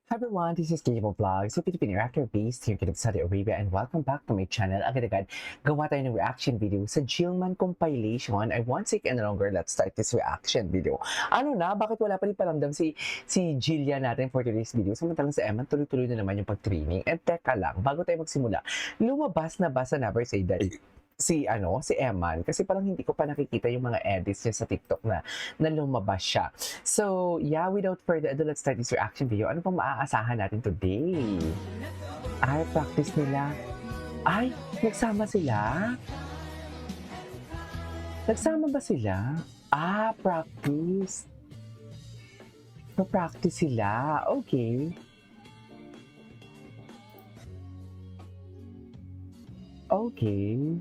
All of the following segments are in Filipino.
Hi everyone, this is Gable Vlogs, a Filipino actor based here in Saudi Arabia, and welcome back to my channel. Agad-agad, gawa tayo ng reaction video sa Jillman compilation. I won't take any longer, let's start this reaction video. Ano na? Bakit wala pa rin paramdam si Jillian natin for today's video? Samantalang si Emma, tuloy-tuloy na naman yung pag-training. And teka lang, bago tayo magsimula, lumabas na ba sa Never Say Die si Eman, kasi parang hindi ko pa nakikita yung mga edits niya sa TikTok na lumabas siya. So, yeah, without further ado, let's start this reaction video. Ano pang maaasahan natin today? Ay, practice nila. Ay, nagsama sila? Nagsama ba sila? Ah, practice. Pa-practice sila. Okay. Okay.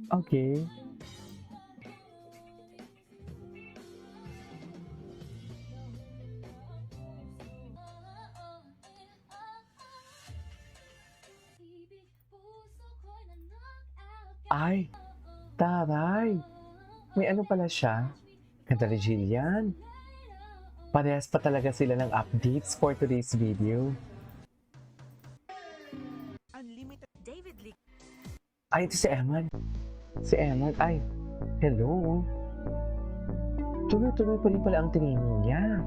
Okay. Ay, taray. May ano pala siya? Ganda ni Jillian. Parehas pa talaga sila ng updates for today's video. Unlimited David Lee. Ay, ito si Eman. Si Eman. Ay, hello. Tuloy-tuloy pa rin pala ang training niya.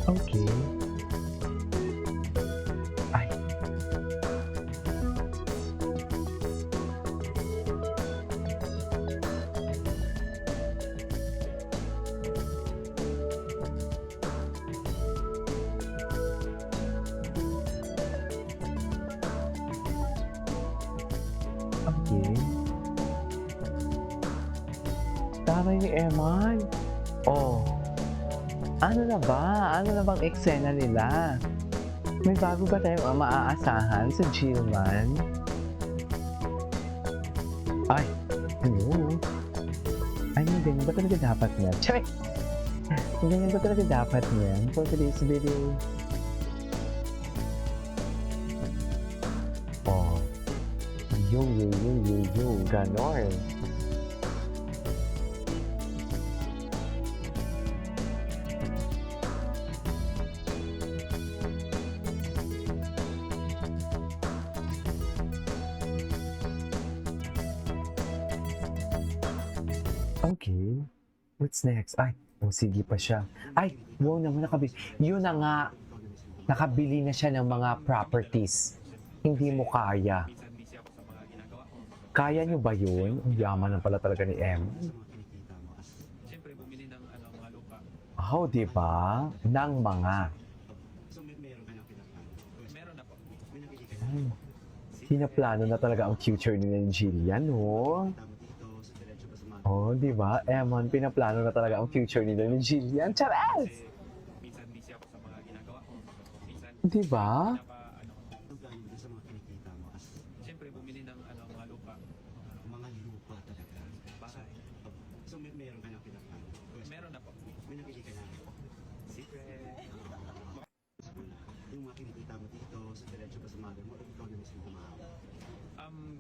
Okay. Ay. Okay. Taray ni Eman. Oh. Ano na ba? Ano na bang eksena nila? May bago ba tayong maaasahan sa Jillman? Ay, hello. Ay, ganyan ba talaga dapat niyan? Check! Ganyan ba talaga dapat niyan for today's video? Oh. Yo, ganon. Okay. What's next? Ay, sige pa siya. Ay, wow naman, yun na nga, nakabili na siya ng mga properties. Hindi mo kaya. Kaya nyo ba yun? Ang yaman na pala talaga ni M. Siyempre, bumili ng mga lupa. Oh, di ba? Ng mga. Meron na po. Ay, pinaplano na talaga ang future ni Jillian, no? Oh, di ba? Emon, pinaplano na talaga ang future nila ni Jillian. Charas! Minsan busy ako sa mga ginagawa ko. Minsan, Di ba? siyempre, bumili ng mga lupa. Mga lupa talaga. Bahay. So meron ka na pinaplano? Meron na po. May nabili ka na? Secret. Yung mga kinikita mo dito, sa diretso ba sa mother mo, o ikaw na mismo gumawa?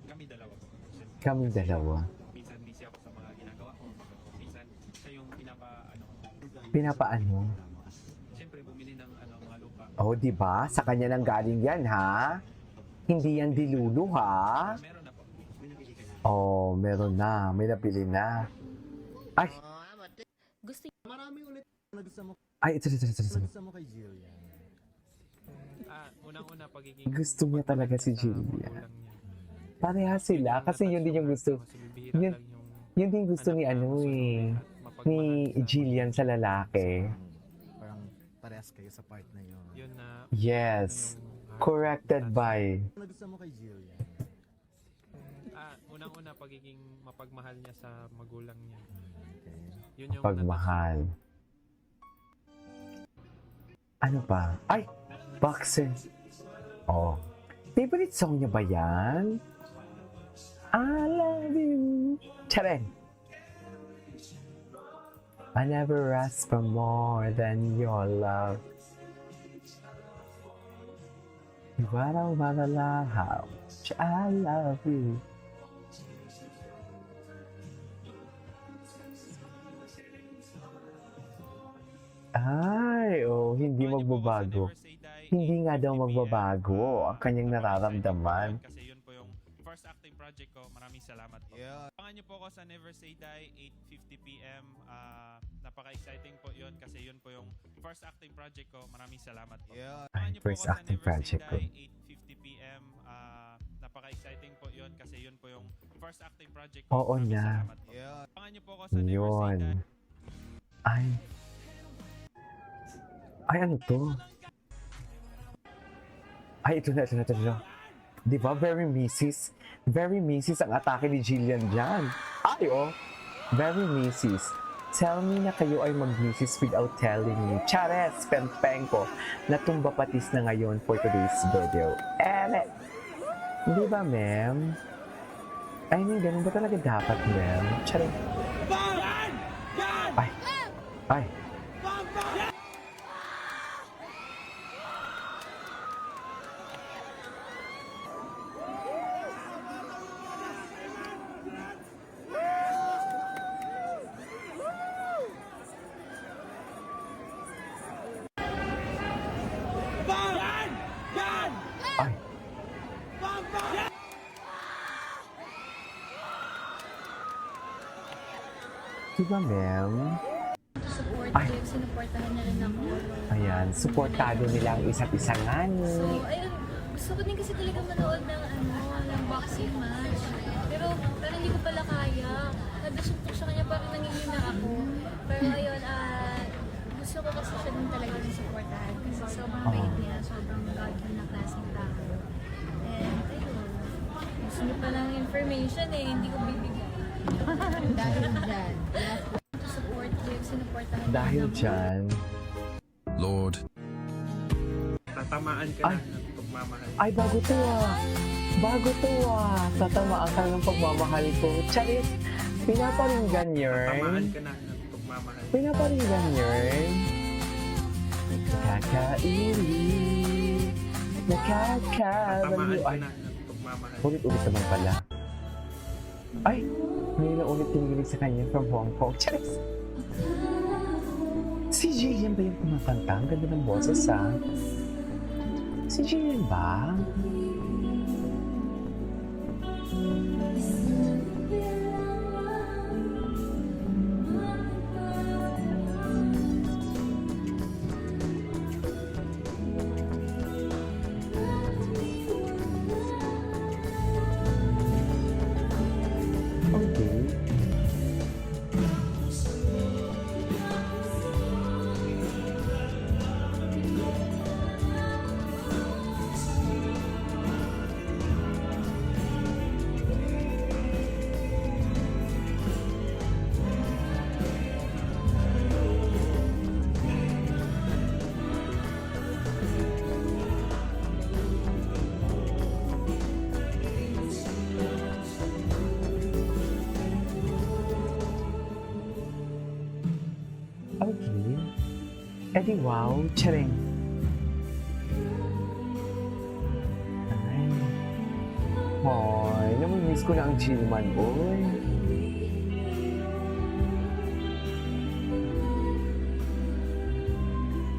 Kami dalawa po. Siyempre, Kaming dalawa. minsan busy ako sa mga ginagawa ko. Minsan, siya yung Pinapaano? Siyempre, bumili ng mga lupa. Oh, di ba? Sa kanya nang galing yan, ha? Hindi yan dilulu, ha? Meron na po. May nabili ka na? Oh, meron na. May nabili na. Ay! Gusto Marami ulit na gusto mo, Ay, ito. gusto mo kay Jillian. Unang-una, pagiging... Gusto niya talaga si Jillian. Pareha sila kasi yun din yung gusto. Yun, yun din gusto ni ni Jillian sa lalaki. Parang parehas kayo sa part na yun. Yun na... Yes. Corrected by. Ano gusto mo kay Jillian? Unang-una, pagiging mapagmahal niya sa magulang niya. Okay. Yun yung Pagmahal. Ano pa? Ay! Boxer. Oh. Favorite song niya ba yan? I love you. Charing. I never asked for more than your love. You don't wanna know how much I love you. Ay, oh, hindi magbabago. Hindi nga daw magbabago ang kanyang nararamdaman. Kasi yun po yung first acting project ko. Maraming salamat po. Abangan niyo po ako sa Never Say Die, 8:50 p.m. Napaka-exciting po yun kasi yun po yung first acting project ko. Maraming salamat po. Ay, first acting project ko. 8:50 p.m. Napaka-exciting po yun kasi yun po yung first acting project ko. Oo Maraming na. salamat po. Abangan niyo po ako sa Never Say Yun. Die. Ay, ano to? Ay, ito na. Di ba? Very Mrs. Very Mrs. ang atake ni Jillian dyan. Ay, oh. Very Mrs. Tell me na kayo ay mag-Mrs. without telling me. Chares, pempeng ko. Natumba patis na ngayon for today's video. Ere! Di ba, ma'am? I mean, ganun ba talaga dapat, ma'am? Charing. Ay. Ay. Ay. Diba, ma'am? Support Ay. ko, sinuportahan na rin ako. Ayan, supportado nila ang isa't isa nga ni. So, ayun, gusto ko din kasi talaga manood ng boxing match. Pero hindi ko pala kaya. Nadasuntok sa kanya, parang nangihina ako. Pero ayun, gusto ko kasi siya din talaga ng supportahan. Kasi sobrang bait niya, sobrang godly na klaseng tao. And ayun, gusto niyo pa ng information hindi ko bibigyan. Dahil dyan. Support ko, sinuportahan niya Dahil ako. dyan, Lord, Tatamaan ka Ay. na ng pagmamahal. ay bago to ah. Bago to ah. Tatamaan ka ng pagmamahal ko. Charis, pinaparinggan Tatamaan yun. ka na ng pagmamahal. Pinaparinggan yun. Nakakaili. Tatamaan Nakakabaliw. ka Ay, na ng pagmamahal. ulit-ulit naman pala. Ay, may naulit tinigilig sa kanya from Hong Kong. Charis! Si Jillian ba yung kumakanta? Ang ganda ng boses ah. Si Jillian ba? Okay. Okay. Eh di wow, charing. Ay. Hoy, namimiss ko na ang Gilman, boy.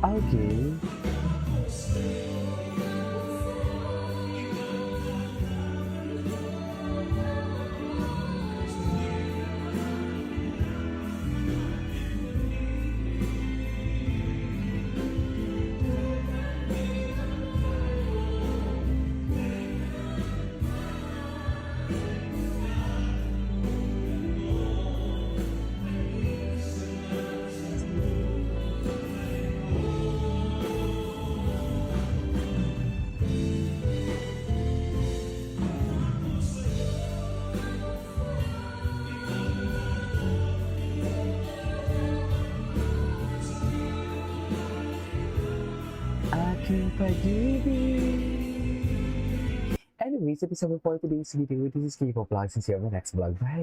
Okay. Aking pag-ibig. Anyways, episode for today's video. This is K-Pop Vlogs and see you on the next vlog. Bye!